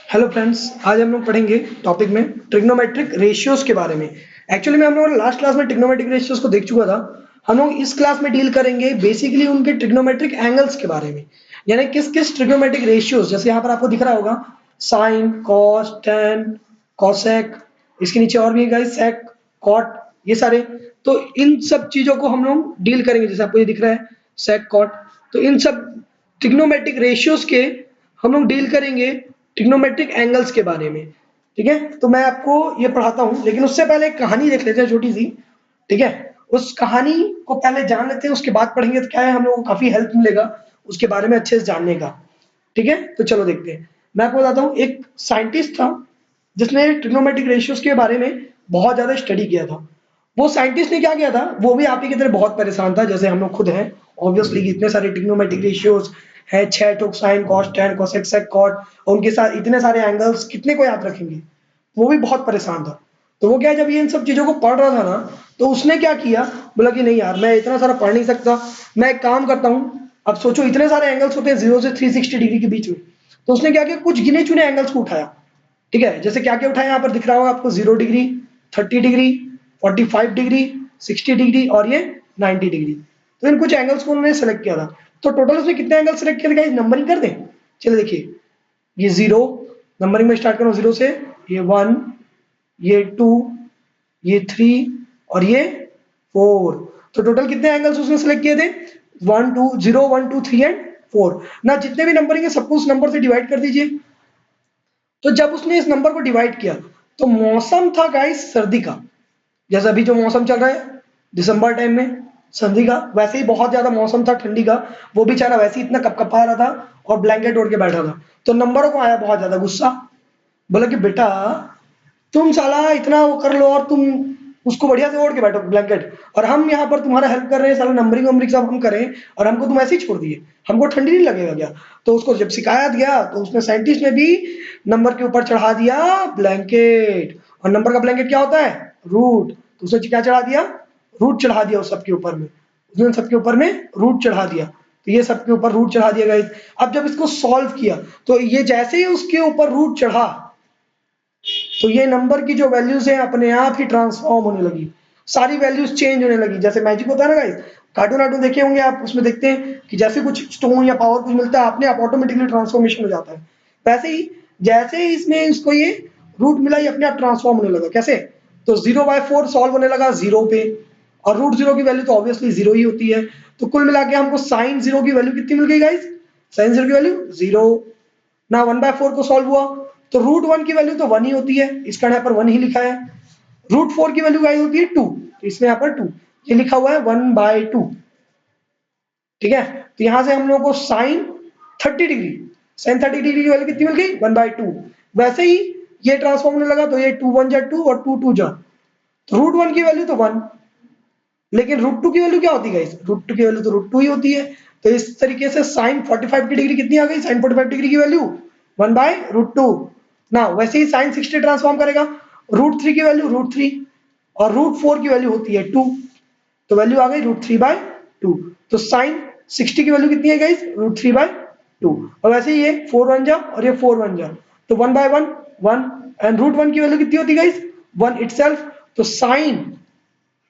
Hello friends, आज हम लोग पढ़ेंगे टॉपिक में ट्रिग्नोमेट्रिक रेशियोज के बारे में। एक्चुअली में हम लोग लास्ट क्लास में ट्रिग्नोमेट्रिक रेशियोज को देख चुका था। हम लोग इस क्लास में डील करेंगे बेसिकली उनके ट्रिग्नोमेट्रिक एंगल्स के बारे में, यानी किस किस ट्रिग्नोमेट्रिक रेशियोज, जैसे यहाँ पर आपको दिख रहा होगा साइन, कॉस, टेन, कॉसेक, इसके नीचे और भी है गाइस सेक, कॉट, ये सारे। तो इन सब चीजों को हम लोग डील करेंगे, जैसे आपको ये दिख रहा है सेक, कॉट। तो इन सब ट्रिग्नोमेट्रिक रेशियोज के हम लोग डील करेंगे ट्रिग्नोमेट्रिक एंगल्स के बारे में। ठीक है, तो मैं आपको ये पढ़ाता हूँ, लेकिन उससे पहले एक कहानी देख लेते हैं छोटी सी। ठीक है, उस कहानी को पहले जान लेते हैं, उसके बाद पढ़ेंगे तो क्या है, हम लोगों को काफी हेल्प मिलेगा उसके बारे में अच्छे से जानने का। ठीक है, तो चलो देखते हैं। मैं आपको बताता हूँ, एक साइंटिस्ट था जिसने ट्रिग्नोमेट्रिक रेशियोज के बारे में बहुत ज्यादा स्टडी किया था। वो साइंटिस्ट ने क्या किया था, वो भी आप ही की तरह बहुत परेशान था, जैसे हम लोग खुद हैं। ऑब्वियसली इतने सारे ट्रिग्नोमेट्रिक रेशियोज है, 6 साइन, कॉस, टेन, कोसेक, सेक, कॉट, और उनके साथ इतने सारे एंगल्स कितने को याद रखेंगे। वो भी बहुत परेशान था। तो वो क्या है, जब ये इन सब चीजों को पढ़ रहा था ना, तो उसने क्या किया, बोला कि नहीं यार, मैं इतना सारा पढ़ नहीं सकता, मैं एक काम करता हूँ। अब सोचो इतने सारे एंगल्स होते हैं 0 से 360 डिग्री के बीच में। तो उसने क्या किया, कुछ गिने चुने एंगल्स को उठाया। ठीक है, जैसे क्या क्या उठाया, यहाँ पर दिख रहा होगा आपको, 0 डिग्री, 30 डिग्री, 45 डिग्री, 60 डिग्री और ये 90 डिग्री। तो इन कुछ एंगल्स को उन्होंने सेलेक्ट किया था। तो टोटल उसने कितने एंगल सेलेक्ट किए थे, नंबरिंग कर दें। चलिए देखिए, ये 0, नंबरिंग में स्टार्ट करो 0 से, ये 1, ये 2, ये 3 और ये 4। तो टोटल कितने एंगल्स उसने सेलेक्ट किए थे, 1 2 0 1 2 3 एंड 4 ना। जितने भी नंबरिंग है सबको उस नंबर से डिवाइड कर दीजिए। तो जब उसने इस नंबर को डिवाइड किया, तो मौसम था गाइस सर्दी का। जैसे अभी जो मौसम चल रहा है दिसंबर टाइम में, सर्दी का, वैसे ही बहुत ज्यादा मौसम था ठंडी का। वो बेचारा वैसे ही इतना कपकपा रहा था और ब्लैंकेट ओढ़ के बैठा था। तो नंबरों को आया बहुत ज्यादा गुस्सा। बोला कि बेटा, तुम साला इतना वो कर लो और तुम उसको बढ़िया से ओढ़ के बैठो ब्लैंकेट, और हम यहाँ पर तुम्हारा हेल्प कर रहे हैं, साला नंबरिंग वंबरिंग सब हम करें, और हमको तुम ऐसे ही छोड़ दिए, हमको ठंडी नहीं लगेगा क्या। तो उसको जब शिकायत गया, तो उसने साइंटिस्ट ने भी नंबर के ऊपर चढ़ा दिया ब्लैंकेट। और नंबर का ब्लैंकेट क्या होता है, रूट। तो उसने क्या चढ़ा दिया, रूट चढ़ा दिया उस सबके ऊपर में। उसने सबके ऊपर में रूट चढ़ा दिया। तो ये सबके ऊपर रूट चढ़ा दिया गाइस। अब जब इसको सॉल्व किया, तो ये जैसे ही उसके ऊपर रूट चढ़ा, तो ये नंबर की जो वैल्यूज है अपने आप ही ट्रांसफॉर्म होने लगी। सारी वैल्यूज चेंज होने लगी, जैसे मैजिक होता है ना गाइस। कार्टून वार्टून देखे होंगे आप, उसमें देखते हैं कि जैसे कुछ स्टोन या पावर कुछ मिलता है, अपने आप ऑटोमेटिकली ट्रांसफॉर्मेशन हो जाता है। वैसे ही जैसे ही इसमें इसको ये रूट मिला, ये अपने आप ट्रांसफॉर्म होने लगा। कैसे, तो 0/4 सॉल्व होने लगा 0 पे, और रूट 0 की वैल्यू तो ऑब्वियसली 0 ही होती है। तो कुल मिला के हमको साइन 0 की वैल्यू कितनी मिल गई गाइस, साइन 0 की वैल्यू 0 ना। 1/4 को सॉल्व हुआ, तो रूट 1 की वैल्यू तो 1 ही होती है, इसका यहाँ पर 1 ही लिखा है। रूट 4 की वैल्यू गाइस होती है 2, तो इसमें यहाँ पर 2, ये लिखा हुआ है 1/2। ठीक है, तो यहाँ से हम लोगों को साइन 30 डिग्री, साइन 30 डिग्री की वैल्यू कितनी मिल गई, 1/2। वैसे ही ये ट्रांसफॉर्म होने लगा, तो ये 2 1 जा 2 और 2 2 जा, तो रूट 1 की वैल्यू तो 1, लेकिन रूट 2 की वैल्यू क्या होती है गाइस, रूट 2 की वैल्यू तो रूट 2 ही होती है। तो इस तरीके से साइन 45 की डिग्री कितनी आ गई, साइन 45 डिग्री की वैल्यू 1/√2 ना। वैसे ही साइन 60 ट्रांसफॉर्म करेगा, रूट 3 की वैल्यू रूट 3, और रूट 4 की वैल्यू होती है 2, तो वैल्यू आ गई √3/2। तो साइन 60 की वैल्यू कितनी है गाइस, √3/2। और वैसे ही ये 4 1 जा और ये 4 1 जा, तो 1/1 1, एंड रूट 1 की वैल्यू कितनी होती है गाइस, 1 इटसेल्फ। तो साइन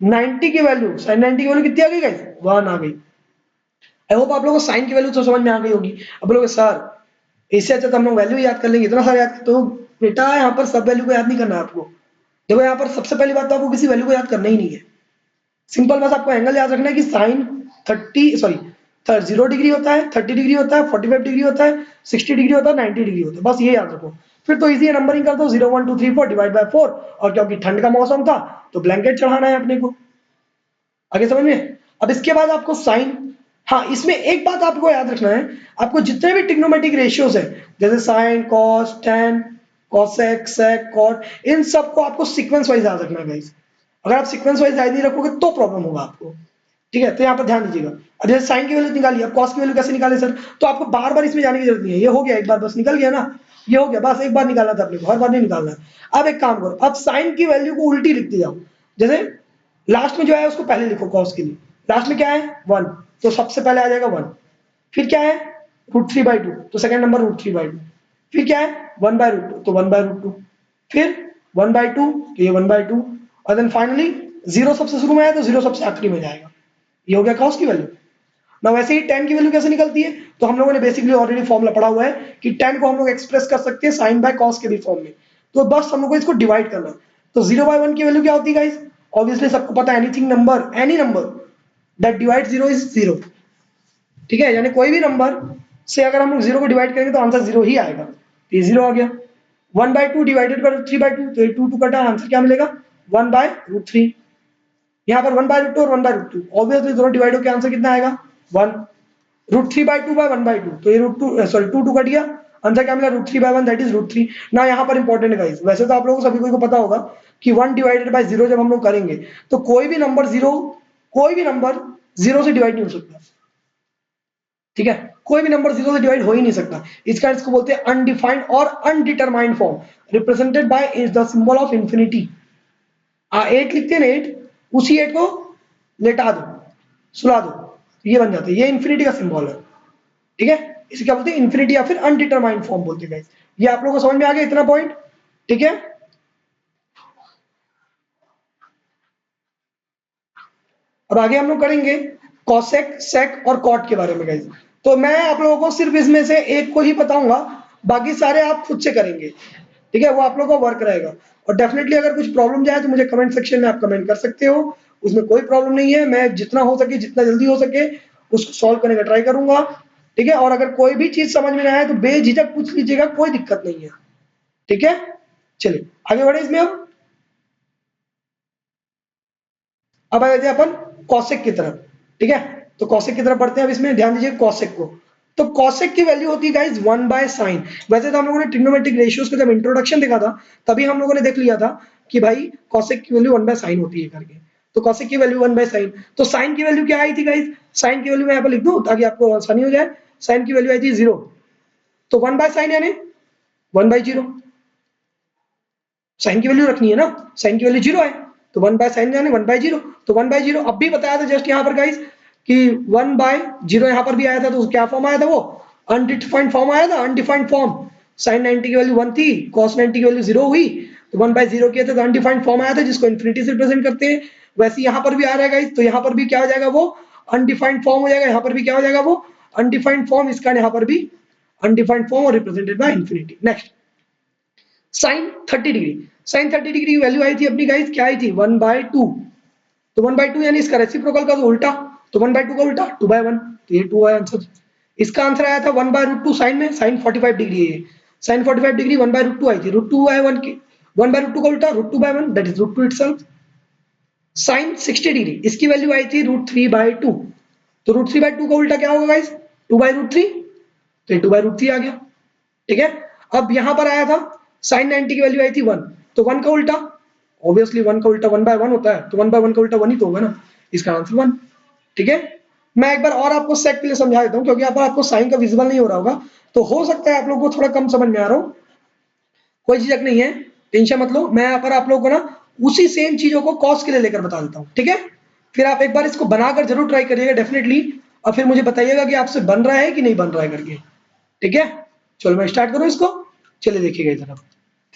90 की वैल्यू, साइन 90 की वैल्यू कितनी आ गई गाइस, 1 आ गई। आई होप आप लोगों को साइन की वैल्यू तो समझ में आ गई होगी। अब बोलोगे सर, इससे अच्छा तो हम लोग वैल्यू याद कर लेंगे, इतना सारा याद। तो बेटा यहाँ पर सब वैल्यू को याद नहीं करना है आपको। देखो यहाँ पर सबसे पहली बात तो आपको किसी वैल्यू को याद करना ही नहीं है। सिंपल बस आपको एंगल याद रखना है कि साइन 0 डिग्री होता है, 30 डिग्री होता है, 45 डिग्री होता है, 60 डिग्री होता है, 90 डिग्री होता है, बस ये याद रखो। फिर तो इजी है, नंबरिंग कर दो 0 1 2 3 4 डिवाइड बाय 4। और क्योंकि ठंड का मौसम था, तो ब्लैंकेट चढ़ाना है अपने को। आगे समझ में। अब इसके बाद आपको साइन, हाँ इसमें एक बात आपको याद रखना है, आपको जितने भी ट्रिग्नोमेट्रिक रेशियोज है, जैसे साइन, कॉस, टेन, कॉसेक, सेक, कॉट, इन सबको आपको सीक्वेंस वाइज याद रखना है गाइस। अगर आप सीक्वेंस वाइज याद नहीं रखोगे तो प्रॉब्लम होगा आपको। ठीक है, तो यहाँ पर ध्यान दीजिएगा। अब जैसे साइन की वैल्यू निकाली, अब कॉस की वैल्यू कैसे निकाले सर, तो आपको बार बार इसमें जाने की जरूरत नहीं है, ये हो गया एक बार, बस निकल गया ना, ये हो गया, बस एक बार निकालना था अपने को, हर बार नहीं निकालना है। अब एक काम करो, अब साइन की वैल्यू को उल्टी लिखते जाओ। जैसे लास्ट में जो है उसको पहले लिखो, कॉस के लिए लास्ट में क्या है 1, तो सबसे पहले आ जाएगा 1। फिर क्या है √3/2, तो सेकंड नंबर √3/2। फिर क्या है 1/√2, तो 1/√2, फिर 1/2, तो ये 1/2, और देन फाइनली 0 सबसे शुरू में आया तो 0 सबसे आखिरी में जाएगा। ये हो गया कॉस की वैल्यू। ना वैसे ही tan की वैल्यू कैसे निकलती है, तो हम लोगों ने बेसिकली ऑलरेडी फॉर्मूला पढ़ा हुआ है कि tan को हम लोग एक्सप्रेस कर सकते हैं sin बाय cos के भी फॉर्म में, तो बस हम लोग को इसको डिवाइड करना है। तो 0/1 की वैल्यू क्या होती है गाइस, ऑब्वियसली सबको पता है, anything number, any number that divide 0 is 0, ठीक है, यानी कोई भी नंबर से अगर हम लोग 0 को डिवाइड करेंगे तो आंसर 0 ही आएगा, तो ये 0 आ गया। 1/2 डिवाइडेड बाय 3/2, तो ये 2 कटा, आंसर क्या मिलेगा 1/√3। यहाँ पर 1/√2 और 1/√2, ऑब्वियसली दोनों डिवाइड होकर आंसर कितना आएगा 1। √3/2 बाय 1/2, तो ये √2 सॉरी 2 कट गया, आंसर क्या मिला √3/1, दैट इज √3 ना। यहाँ पर इंपॉर्टेंट है गाइस, वैसे तो आप लोगों को सभी को पता होगा कि 1 डिवाइडेड बाय 0 जब हम लोग करेंगे तो कोई भी नंबर 0 से डिवाइड नहीं हो सकता, ठीक है, कोई भी नंबर 0 से डिवाइड हो ही नहीं सकता। इसका इसको बोलते हैं अनडिफाइंड और undetermined form, represented by the symbol of infinity. 8 लिखते हैं ना, 8, उसी 8 को लेटा दो, सुला दो, ये बन जाता है, ये इंफिनिटी का सिंबल है, ठीक है, इसे क्या बोलते हैं इंफिनिटी या फिर अनडिटरमाइंड फॉर्म बोलते हैं गाइस। ये आप लोगों को समझ में आ गया इतना पॉइंट, ठीक है। अब आगे हम लोग करेंगे कॉसेक, सेक और कॉट के बारे में गाइस। तो मैं आप लोगों को सिर्फ इसमें से एक को ही बताऊंगा, बाकी सारे आप खुद से करेंगे, ठीक है, वो आप लोगों का वर्क रहेगा। और डेफिनेटली अगर कुछ प्रॉब्लम जाए तो मुझे कमेंट सेक्शन में आप कमेंट कर सकते हो, उसमें कोई प्रॉब्लम नहीं है, मैं जितना हो सके जितना जल्दी हो सके उसको सॉल्व करने का ट्राई करूंगा, ठीक है। और अगर कोई भी चीज समझ में ना आए तो बेझिझक पूछ लीजिएगा, कोई दिक्कत नहीं है, ठीक है। चलिए आगे बढ़े इसमें। अब आ जाते हैं अपन कॉसेक की तरफ, ठीक है। तो कॉसेक की तरफ बढ़ते हैं, अब इसमें ध्यान दीजिए कॉसेक को। तो कॉसेक की वैल्यू होती है गाइस 1/sin। वैसे तो हम लोगों ने ट्रिग्नोमेट्रिक रेशियोज का जब इंट्रोडक्शन देखा था तभी हम लोगों ने देख लिया था कि भाई कॉसेक की वैल्यू 1/sin होती है करके, तो कॉसेक की वैल्यू 1/sin। तो साइन की वैल्यू क्या आई थी गाइस, साइन की वैल्यू मैं यहाँ पर लिख दूं ताकि आपको आसानी हो जाए। साइन की वैल्यू आई थी 0, तो 1/sin यानी 1/0, साइन की वैल्यू रखनी है ना, साइन की वैल्यू 0 है तो 1/sin यानी 1/0, तो 1/0 अब भी बताया था जस्ट यहाँ पर गाइस कि 1/0 यहाँ पर भी आया था, तो क्या फॉर्म आया था, वो अनडिफाइंड फॉर्म आया था, अनडिफाइंड फॉर्म। sin 90 की वैल्यू 1 थी, cos 90 की वैल्यू 0 हुई, तो 1/0 किया था, तो अनडिफाइंड फॉर्म आया था जिसको इन्फिनिटी से रिप्रेजेंट करते हैं। वैसे यहाँ पर भी आ रहा है गाइस, तो यहाँ पर भी क्या हो जाएगा, वो अनडिफाइंड फॉर्म हो जाएगा, यहाँ पर भी क्या हो जाएगा, वो अनडिफाइंड फॉर्म, इसका यहाँ पर भी अनडिफाइंड फॉर्म और represented by infinity. Next sine 30 degree, sine 30 degree की वैल्यू आई थी अपनी गाइस, क्या आई थी 1/2, तो 1/2 यानी इसका रेसिप्रोकल का तो उल्टा, तो 1/2 का उल्टा 2/1, तो ये 2 है आंसर। इसका आंसर आया था 1/√2 साइन में, साइन 45 डिग्री है, साइन 45 डिग्री 1/√2 आई थी, √2/1 की 1/√2 का उल्टा √2/1, that is √2 itself. Sine 60 degree, इसकी वैल्यू आई थी √3/2, तो √3/2 का उल्टा क्या होगा गाइस 2/√3, तो ये 2/√3 आ गया, ठीक है। अब यहां पर आया था साइन 90 की वैल्यू आई थी 1, तो 1 का उल्टा, ऑब्वियसली 1 का उल्टा 1/1 होता है, तो 1/1 का उल्टा 1 ही तो होगा ना, इसका आंसर 1, ठीक है। मैं एक बार और आपको सेक के लिए समझा देता हूँ क्योंकि यहाँ पर आपको साइन का विजिबल नहीं हो रहा होगा, तो हो सकता है आप लोगों को थोड़ा कम समझ में आ रहा हो, कोई झिझक नहीं है, टेंशन मत लो, मैं यहाँ पर आप लोगों को ना उसी सेम चीजों को कॉस के लिए लेकर बता देता हूँ, ठीक है। फिर आप एक बार इसको बनाकर जरूर ट्राई करिएगा डेफिनेटली, और फिर मुझे बताइएगा कि आपसे बन रहा है कि नहीं बन रहा है करके, ठीक है। चलो मैं स्टार्ट करूँ इसको, चलिए देखिएगा इधर,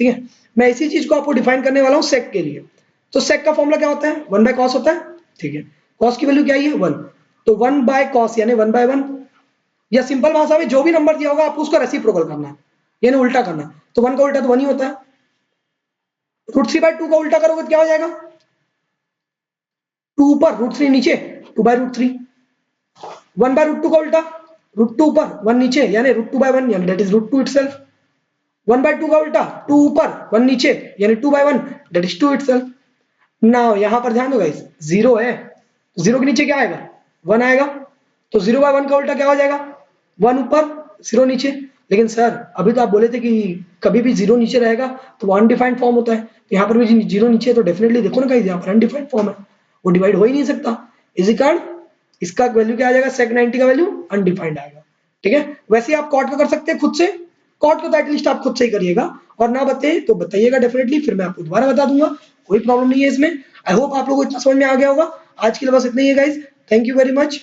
ठीक है। मैं इसी चीज को आपको डिफाइन करने वाला हूँ सेक के लिए। तो सेक का फॉर्मूला क्या होता है, 1/cos होता है, ठीक है। कॉस की वैल्यू क्या है 1, तो 1/cos यानी 1/1, या सिंपल भाषा में जो भी नंबर दिया होगा आपको उसका रेसिप्रोकल करना है, यानी उल्टा करना है, तो 1 का उल्टा तो 1 ही होता है। √3/2 का उल्टा करोगे तो क्या हो जाएगा, 2 ऊपर √3 नीचे, 2/√3। 1/√2 का उल्टा, √2 ऊपर 1 नीचे, यानी √2/1, यानी दैट इज √2 इटसेल्फ। 1/2 का उल्टा 2 ऊपर 1 नीचे, यानी 2/1, दैट इज 2 इटसेल्फ। नाउ यहां पर ध्यान दो गाइस, 0 है, 0 के नीचे क्या आएगा 1 आएगा, तो 0/1 का उल्टा क्या हो जाएगा 1 ऊपर 0 नीचे। लेकिन सर अभी तो आप बोले थे कि कभी भी 0 नीचे रहेगा तो वो अनडिफाइंड फॉर्म होता है, तो यहाँ पर भी 0 नीचे है, तो डेफिनेटली देखो ना गाइस यहाँ पर अनडिफाइंड फॉर्म है, वो डिवाइड हो ही नहीं सकता, इसी कारण इसका वैल्यू क्या आ जाएगा, सेक 90 का वैल्यू अनडिफाइंड आएगा, ठीक है। वैसे आप कॉट का कर सकते हैं खुद से, कॉट को तो एटलीस्ट आप खुद से ही करिएगा, और ना बताइए तो बताइएगा डेफिनेटली, फिर मैं आपको दोबारा बता दूंगा, कोई प्रॉब्लम नहीं है इसमें। आई होप आप लोगों को इतना समझ में आ गया होगा। आज के लिए बस इतना ही है guys, thank you very much.